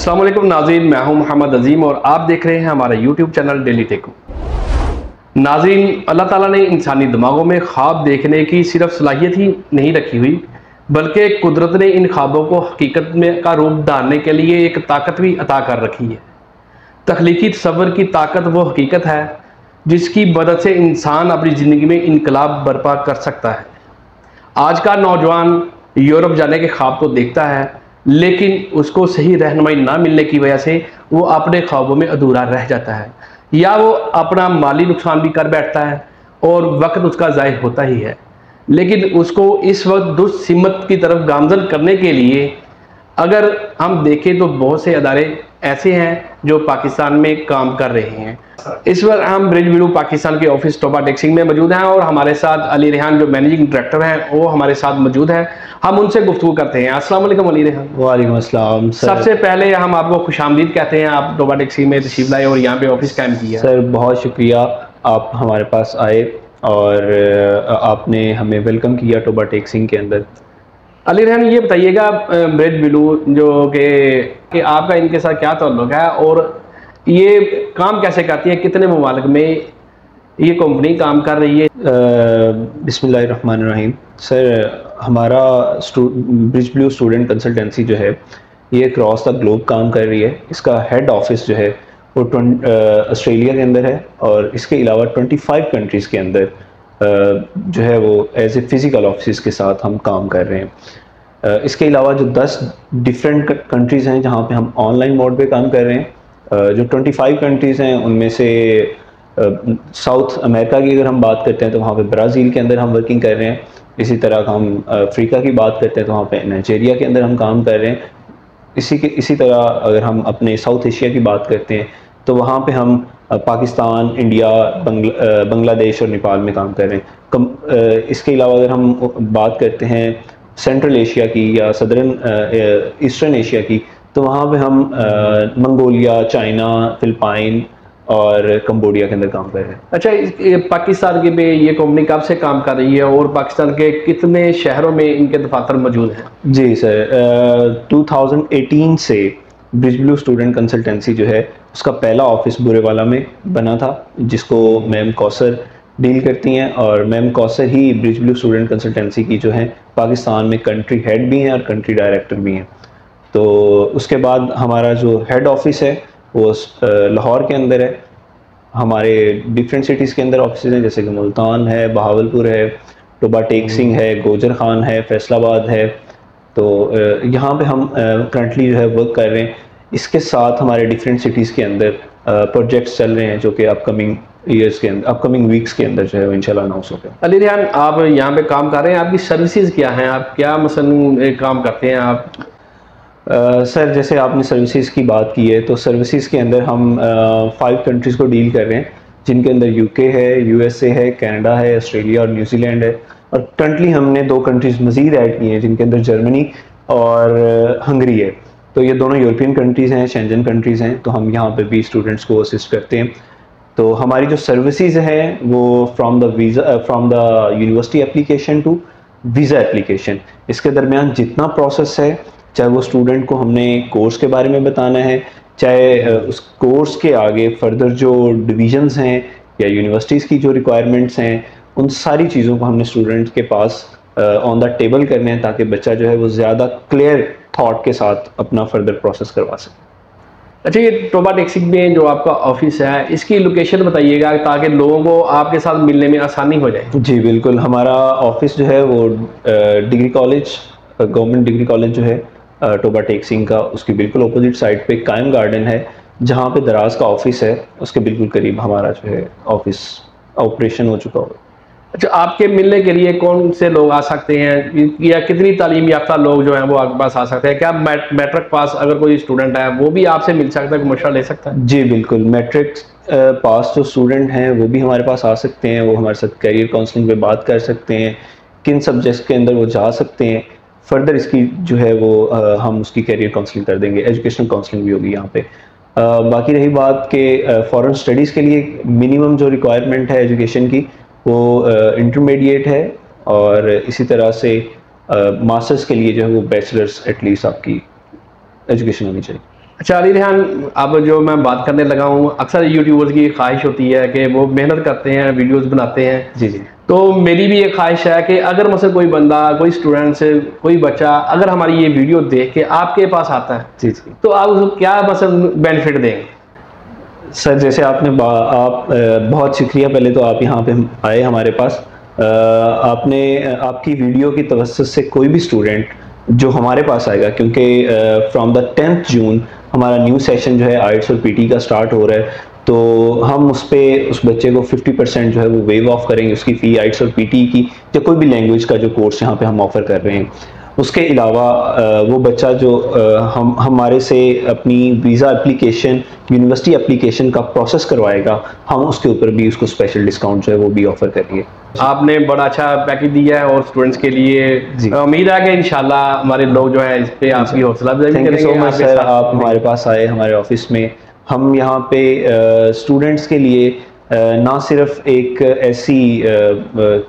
अस्सलाम वालेकुम नाज़रीन, मैं हूं मोहम्मद अजीम और आप देख रहे हैं हमारा यूट्यूब चैनल डेली टेक। नाज़रीन, अल्लाह ताला ने इंसानी दिमागों में ख्वाब देखने की सिर्फ सलाहियत ही नहीं रखी हुई, बल्कि कुदरत ने इन ख्वाबों को हकीकत में का रूप डालने के लिए एक ताकत भी अता कर रखी है। तख्लीकी तसव्वुर की ताकत वो हकीकत है जिसकी मदद से इंसान अपनी ज़िंदगी में इनकलाब बर्पा कर सकता है। आज का नौजवान यूरोप जाने के ख्वाब तो देखता है, लेकिन उसको सही रहनुमाई ना मिलने की वजह से वो अपने ख्वाबों में अधूरा रह जाता है, या वो अपना माली नुकसान भी कर बैठता है और वक्त उसका ज़ाय होता ही है। लेकिन उसको इस वक्त दुरुस्त सिमत की तरफ गामजन करने के लिए अगर हम देखें तो बहुत से अदारे ऐसे हैं जो पाकिस्तान में काम कर रहे हैं। इस वक्त हम ब्रिज ब्लू पाकिस्तान के ऑफिस टोबा टेक्सिंग में मौजूद हैं और हमारे साथ अली रेहान जो मैनेजिंग डायरेक्टर हैं वो हमारे साथ मौजूद हैं। हम उनसे गुफ्तगू करते हैं। अस्सलाम वालेकुम अली रेहान। वालेकुम अस्सलाम सर। सबसे पहले हम आपको खुशामदीद कहते हैं, आप टोबा टेक्सिंग में तशरीफ लाए और यहाँ पे ऑफिस कायम किया। सर बहुत शुक्रिया, आप हमारे पास आए और आपने हमें वेलकम किया टोबा टेक्सिंग के अंदर। अली रेहान, ये बताइएगा ब्रिज ब्लू जो कि आपका इनके साथ क्या ताल्लुक है और ये काम कैसे करती है, कितने ममालिक में ये कंपनी काम कर रही है? बिस्मिल्लाहिर्रहमानिर्रहीम। सर हमारा ब्रिज ब्लू स्टूडेंट कंसल्टेंसी जो है ये क्रॉस द ग्लोब काम कर रही है। इसका हेड ऑफिस जो है वो ऑस्ट्रेलिया के अंदर है और इसके अलावा 25 कंट्रीज़ के अंदर जो है वो एज ए फ़िज़िकल ऑफिस के साथ हम काम कर रहे हैं। इसके अलावा जो 10 डिफरेंट कंट्रीज़ हैं जहाँ पे हम ऑनलाइन मोड पे काम कर रहे हैं, जो 25 कंट्रीज़ हैं उनमें से साउथ अमेरिका की अगर हम बात करते हैं तो वहाँ पे ब्राज़ील के अंदर हम वर्किंग कर रहे हैं। इसी तरह हम अफ्रीका की बात करते हैं तो वहाँ पे नाइजीरिया के अंदर हम काम कर रहे हैं। इसी तरह अगर हम अपने साउथ एशिया की बात करते हैं तो वहाँ पे हम पाकिस्तान, इंडिया, बांग्लादेश और नेपाल में काम कर रहे हैं। इसके अलावा अगर हम बात करते हैं सेंट्रल एशिया की या सदर्न ईस्टर्न एशिया की तो वहाँ पे हम मंगोलिया, चाइना, फिलिपाइन और कंबोडिया के अंदर काम कर रहे हैं। अच्छा, पाकिस्तान के में ये कंपनी कब से काम कर रही है और पाकिस्तान के कितने शहरों में इनके दफातर मौजूद हैं? जी सर, 2018 से ब्रिज ब्लू स्टूडेंट कंसल्टेंसी जो है उसका पहला ऑफिस बुरेवाला में बना था, जिसको मैम कौसर डील करती हैं और मैम कौसर ही ब्रिज ब्लू स्टूडेंट कंसल्टेंसी की जो है पाकिस्तान में कंट्री हेड भी हैं और कंट्री डायरेक्टर भी हैं। तो उसके बाद हमारा जो हेड ऑफिस है वो लाहौर के अंदर है। हमारे डिफरेंट सिटीज़ के अंदर ऑफिस हैं, जैसे कि मुल्तान है, बहावलपुर है, टोबा टेक्सिंग है, गोजर खान है, फैसलाबाद है। तो यहाँ पे हम करंटली जो है वर्क कर रहे हैं। इसके साथ हमारे डिफरेंट सिटीज़ के अंदर प्रोजेक्ट्स चल रहे हैं जो कि अपकमिंग ईयर्स के अंदर, अपकमिंग वीक्स के अंदर जो है इंशाल्लाह अनाउंस होगा। अली रेहान, आप यहाँ पे काम कर रहे हैं, आपकी सर्विसेज क्या हैं, आप क्या मसलन काम करते हैं आप? सर जैसे आपने सर्विसेज की बात की है तो सर्विसेज के अंदर हम 5 कंट्रीज़ को डील कर रहे हैं, जिनके अंदर यूके है, यूएसए है, कनाडा है, ऑस्ट्रेलिया और न्यूजीलैंड है। और करंटली हमने 2 कंट्रीज़ मज़ीद ऐड की हैं जिनके अंदर जर्मनी और हंगरी है। तो ये दोनों यूरोपियन कंट्रीज़ हैं, शेंजन कंट्रीज़ हैं। तो हम यहाँ पे भी स्टूडेंट्स को असिस्ट करते हैं। तो हमारी जो सर्विसेज हैं वो from the university application to visa application, इसके दरमियान जितना प्रोसेस है, चाहे वो स्टूडेंट को हमने कोर्स के बारे में बताना है, चाहे उस कोर्स के आगे फर्दर जो डिविजन्स हैं या यूनिवर्सिटीज़ की जो रिक्वायरमेंट्स हैं, उन सारी चीज़ों को हमने स्टूडेंट के पास ऑन द टेबल करने हैं ताकि बच्चा जो है वो ज़्यादा क्लियर थॉट के साथ अपना फर्दर प्रोसेस करवा सके। अच्छा, ये टोबा टेक्सिंग में जो आपका ऑफिस है इसकी लोकेशन बताइएगा ताकि लोगों को आपके साथ मिलने में आसानी हो जाए। जी बिल्कुल, हमारा ऑफिस जो है वो degree college, government degree college जो है टोबा टेक्सिंग का, उसकी बिल्कुल अपोजिट साइड पे कायम गार्डन है, जहाँ पे दराज का ऑफिस है उसके बिल्कुल करीब हमारा जो है ऑफिस ऑपरेशन हो चुका होगा। अच्छा, आपके मिलने के लिए कौन से लोग आ सकते हैं या कितनी तालीम याफ्ता लोग जो हैं वो आपके पास आ सकते हैं? क्या मैट्रिक पास अगर कोई स्टूडेंट है वो भी आपसे मिल सकता है, मशवरा ले सकता है? जी बिल्कुल, मैट्रिक पास जो स्टूडेंट हैं वो भी हमारे पास आ सकते हैं। वो हमारे साथ करियर काउंसलिंग पे बात कर सकते हैं, किन सब्जेक्ट्स के अंदर वो जा सकते हैं। फर्दर इसकी जो है वो हम उसकी करियर काउंसलिंग कर देंगे, एजुकेशनल काउंसलिंग भी होगी यहाँ पे। बाकी रही बात कि फॉरेन स्टडीज़ के लिए मिनिमम जो रिक्वायरमेंट है एजुकेशन की वो इंटरमीडिएट है और इसी तरह से मास्टर्स के लिए जो है वो बैचलर्स एटलीस्ट आपकी एजुकेशन होनी चाहिए। अच्छा अली रेहान, अब जो मैं बात करने लगा हूँ, अक्सर यूट्यूबर्स की ख्वाहिश होती है कि वो मेहनत करते हैं, वीडियोस बनाते हैं। जी जी। तो मेरी भी एक ख्वाहिश है कि अगर मतलब कोई बंदा, कोई स्टूडेंट, कोई बच्चा अगर हमारी ये वीडियो देख के आपके पास आता है, जी जी, तो आप उसको क्या मतलब बेनिफिट देंगे? सर जैसे आप बहुत शुक्रिया, पहले तो आप यहाँ पे आए हमारे पास। आपने आपकी वीडियो की तवज्जो से कोई भी स्टूडेंट जो हमारे पास आएगा, क्योंकि फ्रॉम द 10th जून हमारा न्यू सेशन जो है आइट्स और पीटी का स्टार्ट हो रहा है, तो हम उस बच्चे को 50% जो है वो वेव ऑफ करेंगे उसकी फ़ी आइट्स और पीटी की, या कोई भी लैंग्वेज का जो कोर्स यहाँ पे हम ऑफ़र कर रहे हैं। उसके अलावा वो बच्चा जो हम हमारे से अपनी वीज़ा एप्लीकेशन, यूनिवर्सिटी एप्लीकेशन का प्रोसेस करवाएगा, हम उसके ऊपर भी उसको स्पेशल डिस्काउंट जो है वो भी ऑफ़र करेंगे। आपने बड़ा अच्छा पैकेज दिया है और स्टूडेंट्स के लिए उम्मीद है कि इंशाल्लाह हमारे लोग जो है इस पे आपकी हौसला अफजाई करेंगे। Thank you so much sir, आप हमारे पास आए हमारे ऑफिस में। हम यहाँ पे स्टूडेंट्स के लिए ना सिर्फ एक ऐसी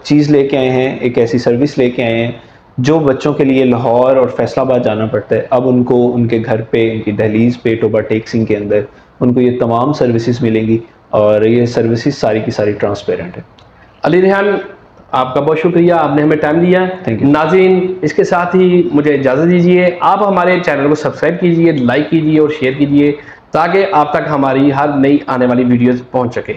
चीज़ लेके आए हैं, एक ऐसी सर्विस लेके आए हैं जो बच्चों के लिए लाहौर और फैसलाबाद जाना पड़ता है, अब उनको उनके घर पे, उनकी दहलीज पे, टोबा टेक्सिंग के अंदर उनको ये तमाम सर्विसेज मिलेंगी, और ये सर्विसेज सारी की सारी ट्रांसपेरेंट है। अली रेहान, आपका बहुत शुक्रिया, आपने हमें टाइम दिया। नाज़रीन, इसके साथ ही मुझे इजाज़त दीजिए। आप हमारे चैनल को सब्सक्राइब कीजिए, लाइक कीजिए और शेयर कीजिए, ताकि आप तक हमारी हर नई आने वाली वीडियोज़ पहुँच सके।